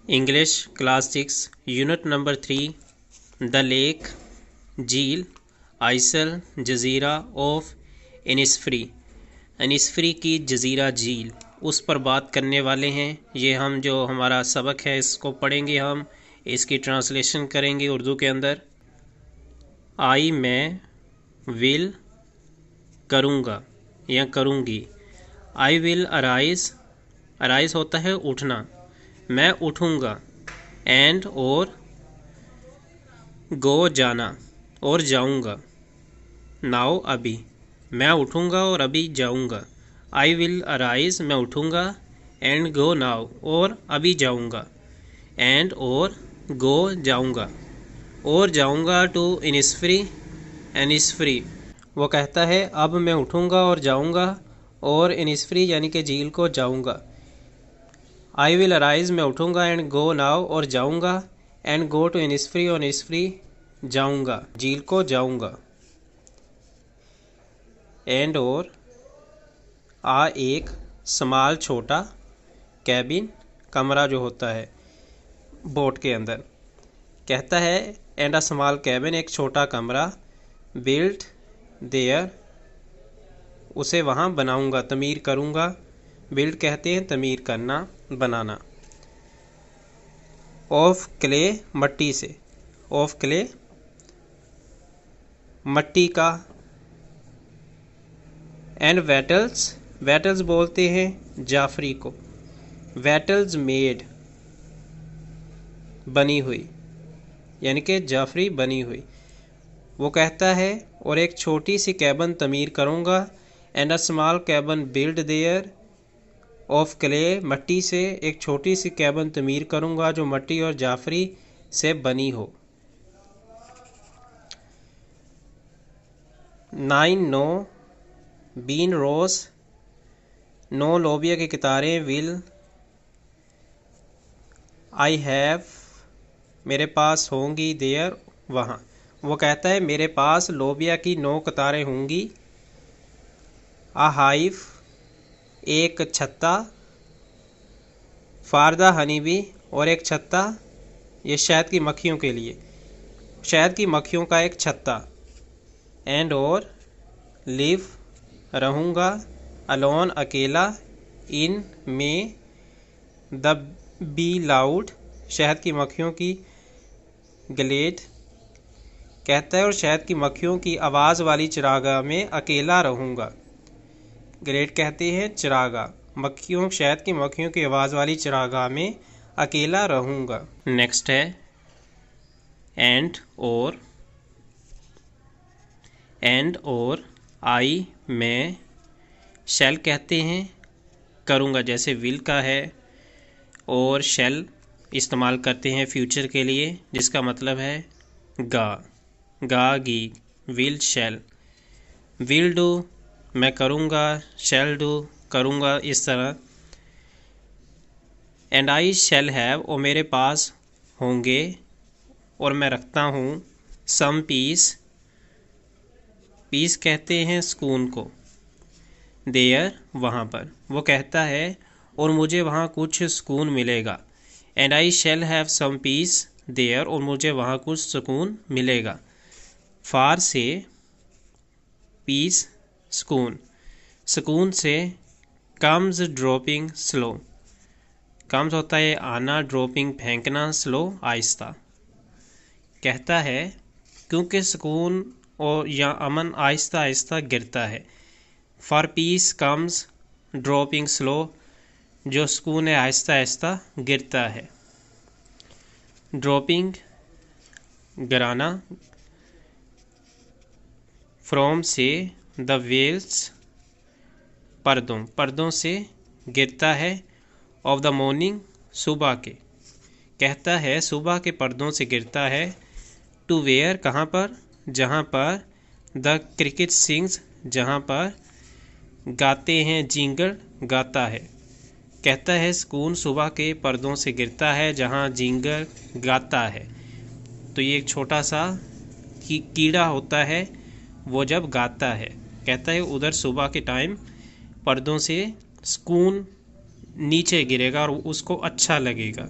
English class 6 unit number 3 the lake झील isle Jazeera of Innisfree की जजीरा झील उस पर बात करने वाले हैं। ये हम जो हमारा सबक है इसको पढ़ेंगे, हम इसकी ट्रांसलेशन करेंगे उर्दू के अंदर। आई मैं विल करूँगा या करूँगी। आई विल अराइज, अराइज होता है उठना, मैं उठूँगा। एंड और गो जाना और जाऊँगा। नाउ अभी, मैं उठूँगा और अभी जाऊँगा। आई विल अराइज मैं उठूँगा। एंड गो नाउ और अभी जाऊँगा। एंड और गो जाऊँगा और जाऊँगा टू इनिस्फ्री। वो कहता है अब मैं उठूँगा और जाऊँगा और इनिस्फ्री यानी कि झील को जाऊँगा। आई विल अराइज मैं उठूँगा। एंड गो नाउ और जाऊँगा। एंड गो टू इनिस्फ्री और इनिस्फ्री जाऊँगा, झील को जाऊँगा। एंड और आ एक स्मॉल छोटा, कैबिन कमरा जो होता है बोट के अंदर, कहता है एंड अ स्मॉल कैबिन एक छोटा कमरा, बिल्ट देयर उसे वहाँ बनाऊँगा, तमीर करूँगा। बिल्ड कहते हैं तमीर करना, बनाना। ऑफ क्ले मट्टी से, ऑफ क्ले मट्टी का। एंड वेटल्स, वेटल्स बोलते हैं जाफरी को। वेटल्स मेड बनी हुई, यानी कि जाफरी बनी हुई। वो कहता है और एक छोटी सी कैबन तमीर करूँगा। And a small cabin build their of clay मट्टी से एक छोटी सी कैबन तमीर करूँगा जो मट्टी और जाफरी से बनी हो। 9 नो बीन रोस, 9 लोबिया की कितारें। विल आई हैव मेरे पास होंगी, देयर वहाँ। वो कहता है मेरे पास लोबिया की 9 कतारें होंगी। आ हाइव एक छत्ता, फॉर द हनी बी और एक छत्ता ये शहद की मक्खियों के लिए, शहद की मक्खियों का एक छत्ता। एंड और लिव रहूँगा, अलोन अकेला, इन में द बी लाउड शहद की मक्खियों की ग्लेड, कहता है और शहद की मक्खियों की आवाज़ वाली चिरागा में अकेला रहूँगा। ग्लेड कहते हैं चिरागा, मक्खियों शहद की मक्खियों की आवाज़ वाली चिरागा में अकेला रहूँगा। नेक्स्ट है एंड और आई मैं, शैल कहते हैं करूँगा, जैसे विल का है, और शैल इस्तेमाल करते हैं फ्यूचर के लिए जिसका मतलब है गा गी। विल शैल, विल डू मैं करूँगा, शैल डू करूँगा, इस तरह। एंड आई शैल हैव और मेरे पास होंगे और मैं रखता हूँ, सम पीस, पीस कहते हैं सुकून को, देयर वहाँ पर। वो कहता है और मुझे वहाँ कुछ सुकून मिलेगा। And I shall have some peace there और मुझे वहाँ कुछ सुकून मिलेगा। फार से पीस सुकून, सुकून से। कम्स ड्रॉपिंग स्लो, कम्स होता है आना, ड्रॉपिंग फेंकना, स्लो आहिस्ता। कहता है क्योंकि सुकून और या अमन आहिस्ता आहिस्ता गिरता है। For piece comes dropping slow, जो सुकून है आहिस्ता आहिस्ता गिरता है। ड्रॉपिंग गिराना, फ्रॉम से द वेल्स पर्दों, पर्दों से गिरता है। ऑफ द मॉर्निंग सुबह के, कहता है सुबह के पर्दों से गिरता है। टू वेयर कहाँ पर, जहाँ पर। द क्रिकेट सिंग्स जहाँ पर गाते हैं, जिंगल गाता है। कहता है सुकून सुबह के पर्दों से गिरता है जहाँ जिंगल गाता है। तो ये एक छोटा सा कीड़ा होता है वो जब गाता है, कहता है उधर सुबह के टाइम पर्दों से सुकून नीचे गिरेगा और उसको अच्छा लगेगा।